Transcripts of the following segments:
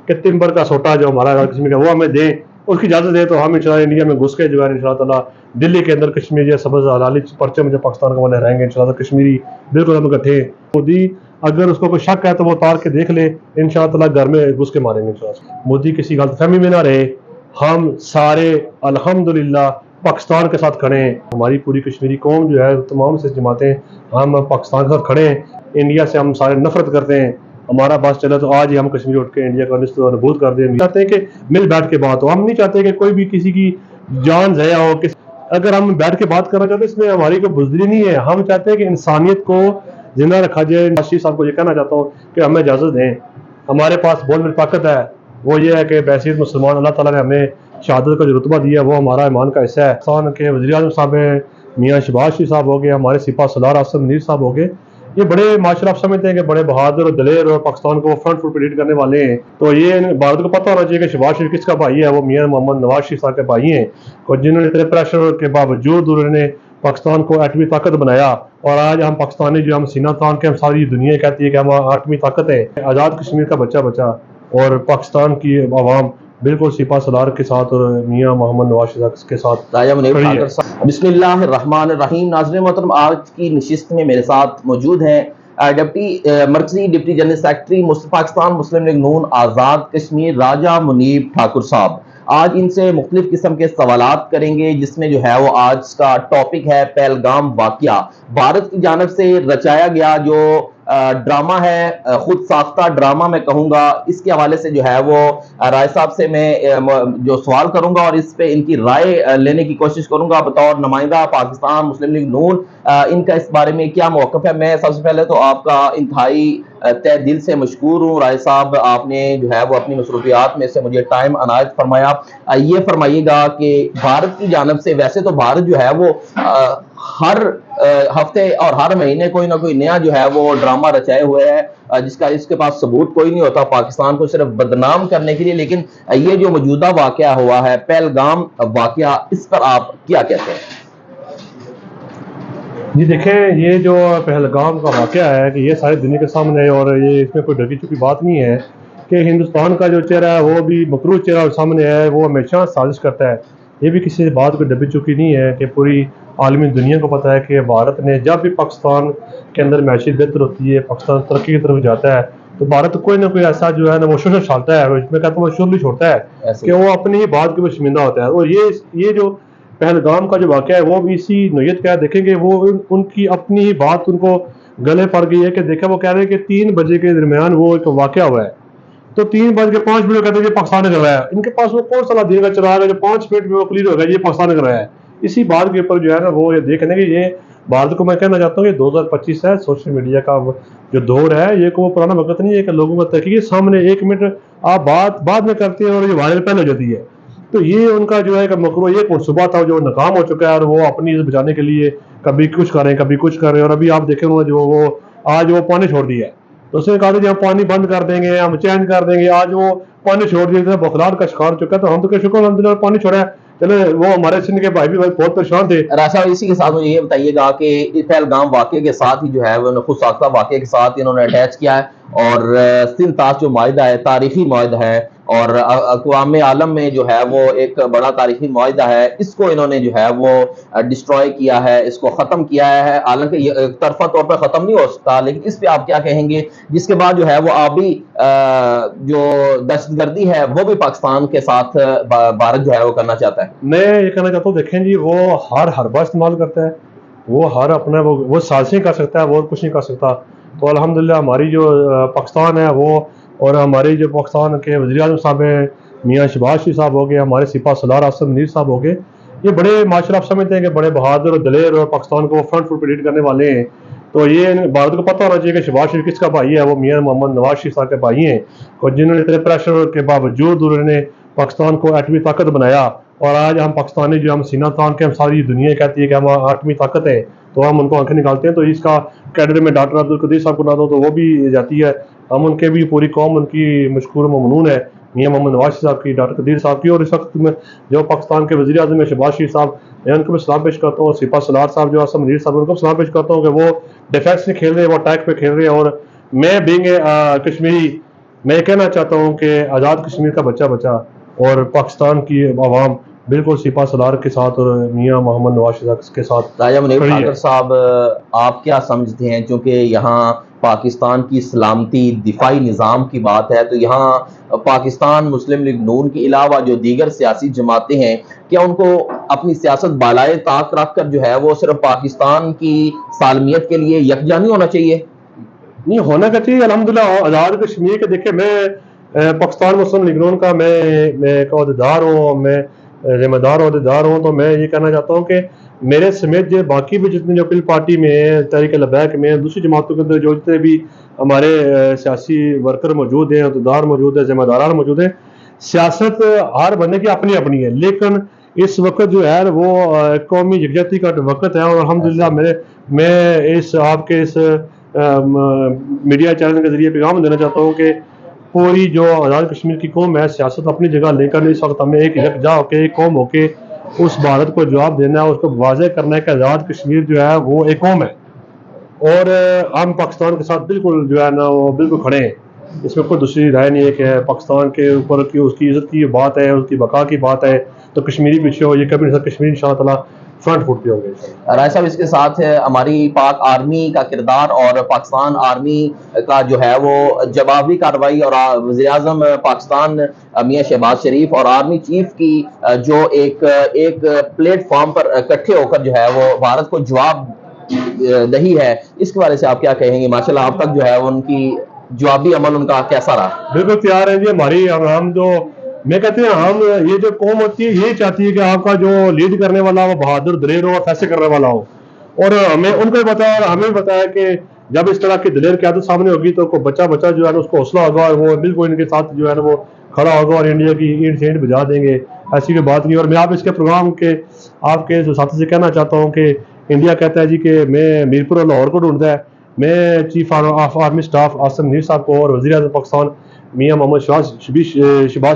کہ टिम्बर का सोटा जो हमारा कश्मीर का वो हमें दें, उसकी इजाज़त दें तो हम इंशाल्लाह इंडिया में घुस के जो है इंशाल्लाह ताला दिल्ली के अंदर कश्मीर या सब्ज़ हलाली परचम जो पाकिस्तान का वो लहराएंगे इंशाल्लाह। कश्मीरी बिल्कुल हम इकट्ठे। मोदी अगर उसको कोई शक है तो वो उतार के देख ले, इंशाल्लाह ताला घर में घुस के मारेंगे इंशाल्लाह। मोदी किसी गलतफहमी में ना रहे, हम सारे अल्हम्दुलिल्लाह पाकिस्तान के साथ खड़े हैं। हमारी पूरी कश्मीरी कौम जो है तमाम से जमातें हम पाकिस्तान के साथ खड़े हैं। इंडिया से हम सारे नफरत करते हैं, हमारा बस चला तो आज ही हम कश्मीर उठ के इंडिया का नबूद कर दें। चाहते हैं कि मिल बैठ के बात हो, हम नहीं चाहते कि कोई भी किसी की जान ज़या हो। अगर हम बैठ के बात करना चाहते हैं इसमें हमारी कोई बुज़दिली नहीं है, हम चाहते हैं कि इंसानियत को जिंदा रखा जाए। नवाज़ साहब को ये कहना चाहता हूँ कि हमें इजाज़त दें, हमारे पास बोल में ताकत है, वो ये है कि बैसीत मुसलमान अल्लाह ताला ने हमें शहादत का जो रुतबा दिया वो हमारा ईमान का हिस्सा है। पाकिस्तान के वज़ीर-ए-आज़म साहब हैं, मियाँ शहबाज शरीफ साहब हो गए, हमारे सिपा सलार आसिम मुनीर साहब हो गए, ये बड़े माशाल्लाह आप समझते हैं कि बड़े बहादुर और दलेर और पाकिस्तान को फ्रंट फुट पे लीड करने वाले हैं। तो ये भारत को पता होना चाहिए कि शहबाज शरीफ किसका भाई है, वो मियाँ मोहम्मद नवाज शरीफ साहब के भाई हैं, और जिन्होंने इतने प्रेशर के बावजूद उन्होंने पाकिस्तान को एटमी ताकत बनाया। और आज हम पाकिस्तानी जो हम सीना तान के हम सारी दुनिया कहती है कि हम एटमी ताकत है। आज़ाद कश्मीर का बच्चा बच्चा और पाकिस्तान की आवाम बिल्कुल सिपा सलार के साथ और मियाँ मोहम्मद नवाज शरीफ के साथ। बिस्मिल्लाहिर्रहमानिर्रहीम। नाज़रीन मोहतरम, आज की नशिस्त में मेरे साथ मौजूद हैं मरकज़ी डिप्टी जनरल सेक्रेटरी पाकिस्तान मुस्लिम लीग नून आज़ाद कश्मीर राजा मुनीब ठाकुर साहब। आज इनसे मुख्तलिफ किस्म के सवालात करेंगे, जिसमें जो है वो आज का टॉपिक है पहलगाम वाक़या। भारत की जानिब से रचाया गया जो ड्रामा है, खुद साख्ता ड्रामा मैं कहूँगा, इसके हवाले से जो है वो राय साहब से मैं जो सवाल करूँगा और इस पे इनकी राय लेने की कोशिश करूँगा बतौर नुमाइंदा पाकिस्तान मुस्लिम लीग नून। इनका इस बारे में क्या मौक़िफ़ है। मैं सबसे पहले तो आपका इंतहाई तहे दिल से मशकूर हूँ राय साहब, आपने जो है वो अपनी मसरूफियात में से मुझे टाइम अनायत फरमाया। ये फरमाइएगा कि भारत की जानिब से, वैसे तो भारत जो है वो हर हफ्ते और हर महीने कोई ना कोई नया जो है वो ड्रामा रचाए हुए है, जिसका इसके पास सबूत कोई नहीं होता, पाकिस्तान को सिर्फ बदनाम करने के लिए। लेकिन ये जो मौजूदा वाक़या हुआ है पहलगाम वाक़या, इस पर आप क्या कहते हैं? जी देखें, ये जो पहलगाम का वाक़या है कि ये सारी दुनिया के सामने है और ये इसमें कोई डरी चुकी बात नहीं है कि हिंदुस्तान का जो चेहरा है वो भी मकरूह चेहरा सामने है, वो हमेशा साजिश करता है। ये भी किसी बात को डबी चुकी नहीं है कि पूरी आलमी दुनिया को पता है कि भारत ने जब भी पाकिस्तान के अंदर मैशियत बेहतर होती है, पाकिस्तान तरक्की की तरफ जाता है, तो भारत कोई ना कोई ऐसा जो है ना वो शोषण डालता है, इसमें कहता हूँ शुरू छोड़ता है कि वो अपनी ही बात के ऊपर शर्मिंदा होता है। और ये जो पहलगाम का जो वाक़या है वो भी इसी नोयत का है। देखेंगे वो उनकी अपनी ही बात उनको गले पड़ गई है कि देखा वो कह रहे हैं कि 3 बजे के दरमियान वो एक वाक़या हुआ है, तो 3:05 कहते हैं ये पाकिस्तान ने करवाया। इनके पास वो कौन सा दिएगा चराग है जो 5 मिनट में वो क्लियर होगा ये पाकिस्तान ने करवाया है। इसी बात के ऊपर जो है ना वो ये देखने की ये भारत को मैं कहना चाहता हूँ कि 2025 है, सोशल मीडिया का जो दौर है, ये को पुराना वक्त नहीं है कि लोगों का तहकीक सामने 1 मिनट आप बात बाद में करते हैं और ये वायरल पहले हो जाती है। तो ये उनका जो है मकरू ये मनसूबा था जो नाकाम हो चुका है और वो अपनी इज्जत बचाने के लिए कभी कुछ करें कभी कुछ करें। और अभी आप देखें उन्होंने जो वो आज वो पानी छोड़ दिया है, तो उसने कहा था कि हम पानी बंद कर देंगे, हम चेंज कर देंगे, आज वो पानी छोड़ दिया, बखलाहट का शिकार हो चुका है। तो हम तो क्या शुक्र अल्हम्दुलिल्लाह पानी छोड़ा है। चले वो हमारे सिंध के भाई भी बहुत परेशान थे। राशा, इसी के साथ मुझे ये बताइएगा कि पहलगाम वाक़े के साथ ही जो है वो खुद साख्ता वाक़े के साथ इन्होंने अटैच किया है और सिंध ताश जो माहिदा है तारीखी माहिदा है और अक़वाम आलम में जो है वो एक बड़ा तारीखी माहिदा है, इसको इन्होंने जो है वो डिस्ट्रॉय किया है, इसको ख़त्म किया है। हालांकि ये तरफा तौर पर ख़त्म नहीं हो सकता, लेकिन इस पर आप क्या कहेंगे? जिसके बाद जो है वो अभी जो दहशतगर्दी है वो भी पाकिस्तान के साथ भारत जो है वो करना चाहता है। मैं ये कहना चाहता हूँ, देखें जी, वो हर हरबा इस्तेमाल करता है, वो हर अपना वो साजिशें कर सकता है, वो कुछ नहीं कर सकता। तो अल्हम्दुलिल्लाह हमारी जो पाकिस्तान है वो और हमारे जो पाकिस्तान के वज़ीर-ए-आज़म साहब हैं, मियाँ शहबाज शरीफ साहब हो गए, हमारे सिपा सलार आसिम मुनीर साहब हो गए, ये बड़े माशाल्लाह आप समझते हैं कि बड़े बहादुर और दलेर और पाकिस्तान को फ्रंट फुट पे लीड करने वाले हैं। तो ये भारत को पता होना चाहिए कि शहबाज शरीफ किसका भाई है, वो मियाँ मोहम्मद नवाज शरीफ साहब के भाई हैं, और जिन्होंने इतने प्रेशर के बावजूद उन्होंने पाकिस्तान को एटमी ताकत बनाया। और आज हम पाकिस्तानी जो हम सीना तान के हम सारी दुनिया कहती है कि हम एटमी ताकत है, तो हम उनको आंखें निकालते हैं। तो इसका कैडर में डॉक्टर अब्दुल कदीर साहब को ना दो तो वो भी जाती है, हम उनके भी पूरी कौम उनकी मशकूर ममनून है, मियाँ मोहम्मद नवाज साहब की, डॉक्टर कदीर साहब की। और इस वक्त में जो पाकिस्तान के वज़ीर आज़म है शहबाज शरीफ साहब, मैं उनको भी सलाम पेश करता हूँ। सिपा सलार साहब जो आसिम मुनीर साहब, उनको सलाम पेश करता हूँ कि वो डिफेंस में खेल रहे हैं, वो अटैक पे खेल रहे हैं। और मैं बीइंग कश्मीरी میں یہ کہنا چاہتا ہوں کہ آزاد کشمیر کا بچہ بچہ اور پاکستان کی عوام بالکل سپہ سالار کے ساتھ اور میاں محمد نواز شریف کے ساتھ راجہ منیب کھڑی ہے۔ ٹھاکر صاحب، آپ کیا سمجھتے ہیں، چونکہ یہاں پاکستان کی سلامتی دفاعی نظام کی بات ہے، تو یہاں پاکستان مسلم لیگ نون کے علاوہ جو دیگر سیاسی جماعتیں ہیں، کیا ان کو اپنی سیاست بالائے طاق رکھ کر جو ہے وہ صرف پاکستان کی سالمیت کے لیے یکجا نہیں ہونا چاہیے؟ نہیں ہونا کا چاہیے الحمدللہ آزاد کشمیر کے۔ دیکھیں میں پاکستان مسلم لیگ نون کا میں ایک عہدیدار ہوں، میں ذمہ دار عہدیدار ہوں، تو میں یہ کہنا چاہتا ہوں کہ میرے سمیت جو باقی بھی جتنے جو پل پارٹی میں ہیں، تحریک لبیک میں، دوسری جماعتوں کے اندر جو جتنے بھی ہمارے سیاسی ورکر موجود ہیں، عہدیدار موجود ہیں، ذمہ داران موجود ہیں، سیاست ہر بندے کی اپنی اپنی ہے، لیکن اس وقت جو ہے وہ قومی یکجہتی کا وقت ہے، اور الحمدللہ میں اس آپ کے اس میڈیا چینل کے ذریعے پیغام دینا چاہتا ہوں کہ پوری جو آزاد کشمیر کی قوم ہے، سیاست اپنی جگہ لے کر اس وقت ہمیں ایک یکجا ہو کے، ایک قوم ہو کے اس بھارت کو جواب دینا ہے، اس کو واضح کرنا ہے کہ آزاد کشمیر جو ہے وہ ایک قوم ہے، اور ہم پاکستان کے ساتھ بالکل جو ہے نا وہ بالکل کھڑے ہیں۔ اس میں کوئی دوسری رائے نہیں ہے کہ پاکستان کے اوپر کی اس کی عزت کی بات ہے، اس کی بقا کی بات ہے، تو کشمیری پیچھے ہو، یہ کبھی نہیں، کشمیر انشاءاللہ تعالیٰ فرنٹ فٹ پہ ہوں گے۔ رائے صاحب، اس کے ساتھ ہماری پاک آرمی کا کردار اور پاکستان آرمی کا جو ہے وہ جوابی کارروائی، اور وزیر اعظم پاکستان میاں شہباز شریف اور آرمی چیف کی جو ایک پلیٹ فارم پر اکٹھے ہو کر جو ہے وہ بھارت کو جواب دہی ہے، اس کے بارے سے آپ کیا کہیں گے؟ ماشاءاللہ اب تک جو ہے ان کی جوابی عمل ان کا کیسا رہا؟ بالکل تیار ہیں جی، ہماری ہم جو میں کہتے ہیں ہم یہ جو قوم ہوتی ہے یہی چاہتی ہے کہ آپ کا جو لیڈ کرنے والا وہ بہادر دلیر ہو اور فیصلے کرنے والا ہو، اور ہمیں ان کو بھی بتایا اور ہمیں بھی بتایا کہ جب اس طرح کی دلیر قیادت سامنے ہوگی تو کوئی بچہ بچہ جو ہے نا اس کو حوصلہ ہوگا، اور وہ بالکل ان کے ساتھ جو ہے نا وہ کھڑا ہوگا اور انڈیا کی اینٹ سے اینٹ بجا دیں گے، ایسی کوئی بات نہیں۔ اور میں آپ اس کے پروگرام کے آپ کے ساتھی سے کہنا چاہتا ہوں کہ انڈیا کہتا ہے جی کہ میں میرپور اور لاہور کو ڈھونڈتا ہے، میں chief of army staff Asim Munir صاحب کو اور وزیر اعظم پاکستان میاں محمد شہباز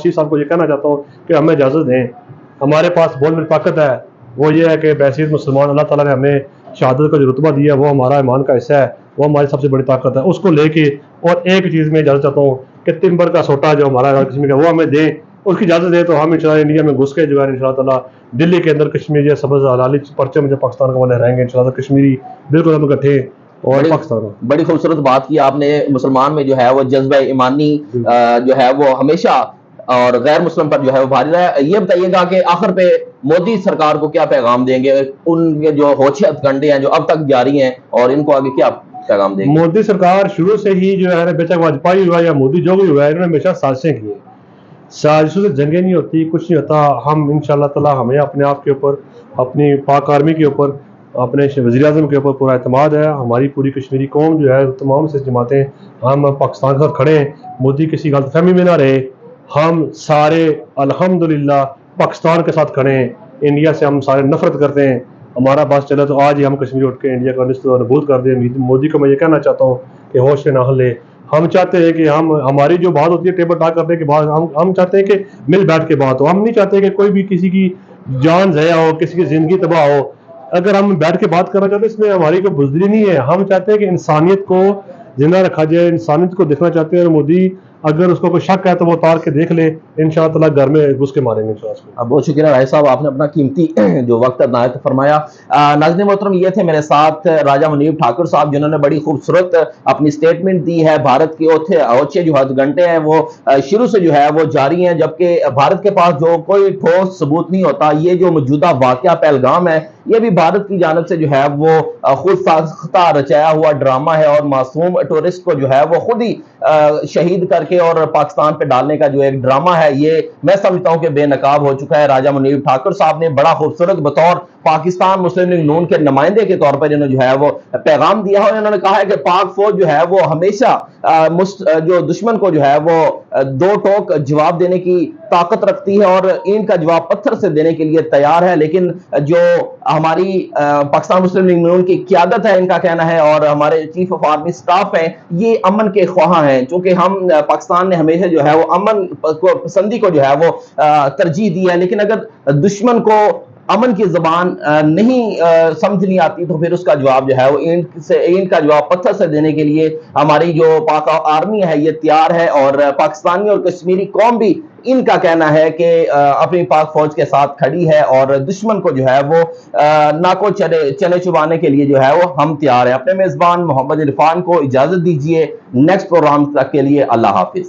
شریف صاحب کو یہ کہنا چاہتا ہوں کہ ہمیں اجازت دیں، ہمارے پاس بہت بڑی طاقت ہے، وہ یہ ہے کہ بحیثیت مسلمان اللہ تعالیٰ نے ہمیں شہادت کا جو رتبہ دیا ہے وہ ہمارا ایمان کا حصہ ہے، وہ ہماری سب سے بڑی طاقت ہے، اس کو لے کے اور ایک چیز میں اجازت چاہتا ہوں کہ تمبر کا سوٹا جو ہمارا کشمیر کا وہ ہمیں دیں، اس کی اجازت دیں تو ہم انشاءاللہ انڈیا میں گھس کے جو ہے انشاءاللہ تعالیٰ دلی کے اندر کشمیر یا سبز ہلالی پرچم جو پاکستان کا والے رہیں گے انشاءاللہ کشمیری بالکل ہم اکٹھے اور پاکستان۔ بڑی خوبصورت بات کی آپ نے، مسلمان میں جو ہے وہ جذبہ ایمانی جو ہے وہ ہمیشہ اور غیر مسلم پر جو ہے وہ بھاری رہا ہے۔ یہ بتائیے گا کہ آخر پہ مودی سرکار کو کیا پیغام دیں گے؟ ان کے جو ہوچے ہتھ ہیں جو اب تک جاری ہیں، اور ان کو آگے کیا پیغام دیں گے؟ مودی سرکار شروع سے ہی جو ہے بے شک واجپئی ہوا یا مودی جو بھی ہوا ہے، انہوں نے ہمیشہ سازشیں کی ہیں، سازشوں سے جنگیں نہیں ہوتی، کچھ نہیں ہوتا۔ ہم انشاءاللہ تعالیٰ ہمیں اپنے آپ کے اوپر، اپنی پاک آرمی کے اوپر، اپنے وزیر اعظم کے اوپر پورا اعتماد ہے، ہماری پوری کشمیری قوم جو ہے تمام سے جماعتیں ہم پاکستان کے ساتھ کھڑے ہیں، مودی کسی غلط فہمی میں نہ رہے، ہم سارے الحمدللہ پاکستان کے ساتھ کھڑے ہیں، انڈیا سے ہم سارے نفرت کرتے ہیں، ہمارا بات چلے تو آج ہی ہم کشمیر اٹھ کے انڈیا کا نصف نبود کر دیں۔ مودی کو میں یہ کہنا چاہتا ہوں کہ ہوش سے نہ لے، ہم چاہتے ہیں کہ ہماری جو بات ہوتی ہے ٹیبل ٹاک کرنے کے بعد ہم چاہتے ہیں کہ مل بیٹھ کے بات ہو، ہم نہیں چاہتے کہ کوئی بھی کسی کی جان ضائع ہو، کسی کی زندگی تباہ ہو۔ اگر ہم بیٹھ کے بات کرنا چاہتے ہیں اس میں ہماری کوئی بزدلی نہیں ہے، ہم چاہتے ہیں کہ انسانیت کو زندہ رکھا جائے، انسانیت کو دیکھنا چاہتے ہیں، اور مودی اگر اس کو کوئی شک ہے تو وہ اتار کے دیکھ لے، انشاءاللہ گھر میں گھس کے ماریں گے انشاءاللہ۔ بہت شکریہ رائے صاحب، آپ نے اپنا قیمتی جو وقت عنایت فرمایا۔ ناظرین محترم، یہ تھے میرے ساتھ راجہ منیب ٹھاکر صاحب، جنہوں نے بڑی خوبصورت اپنی سٹیٹمنٹ دی ہے۔ بھارت کے اوچھے جو ہتھ گھنٹے ہیں وہ شروع سے جو ہے وہ جاری ہیں، جبکہ بھارت کے پاس جو کوئی ٹھوس ثبوت نہیں ہوتا۔ یہ جو موجودہ واقعہ پہلگام ہے، یہ بھی بھارت کی جانب سے جو ہے وہ خود ساختہ رچایا ہوا ڈرامہ ہے، اور معصوم ٹورسٹ کو جو ہے وہ خود ہی شہید کر کے اور پاکستان پہ ڈالنے کا جو ایک ڈرامہ ہے، یہ میں سمجھتا ہوں کہ بے نقاب ہو چکا ہے۔ راجہ منیب ٹھاکر صاحب نے بڑا خوبصورت بطور پاکستان مسلم لیگ نون کے نمائندے کے طور پر انہوں نے جو ہے وہ پیغام دیا ہے، اور انہوں نے کہا ہے کہ پاک فوج جو ہے وہ ہمیشہ جو دشمن کو جو ہے وہ دو ٹوک جواب دینے کی طاقت رکھتی ہے، اور ان کا جواب پتھر سے دینے کے لیے تیار ہے۔ لیکن جو ہماری پاکستان مسلم لیگ نون کی قیادت ہے، ان کا کہنا ہے، اور ہمارے چیف آف آرمی سٹاف ہیں، یہ امن کے خواہاں ہیں، چونکہ ہم پاکستان نے ہمیشہ جو ہے وہ امن پسندی کو جو ہے وہ ترجیح دی ہے۔ لیکن اگر دشمن کو امن کی زبان نہیں سمجھ نہیں آتی تو پھر اس کا جواب جو ہے وہ اینٹ کا جواب پتھر سے دینے کے لیے ہماری جو پاک آرمی ہے یہ تیار ہے، اور پاکستانی اور کشمیری قوم بھی ان کا کہنا ہے کہ اپنی پاک فوج کے ساتھ کھڑی ہے، اور دشمن کو جو ہے وہ ناکو چنے چبانے کے لیے جو ہے وہ ہم تیار ہیں۔ اپنے میزبان محمد عرفان کو اجازت دیجیے، نیکسٹ پروگرام تک کے لیے اللہ حافظ۔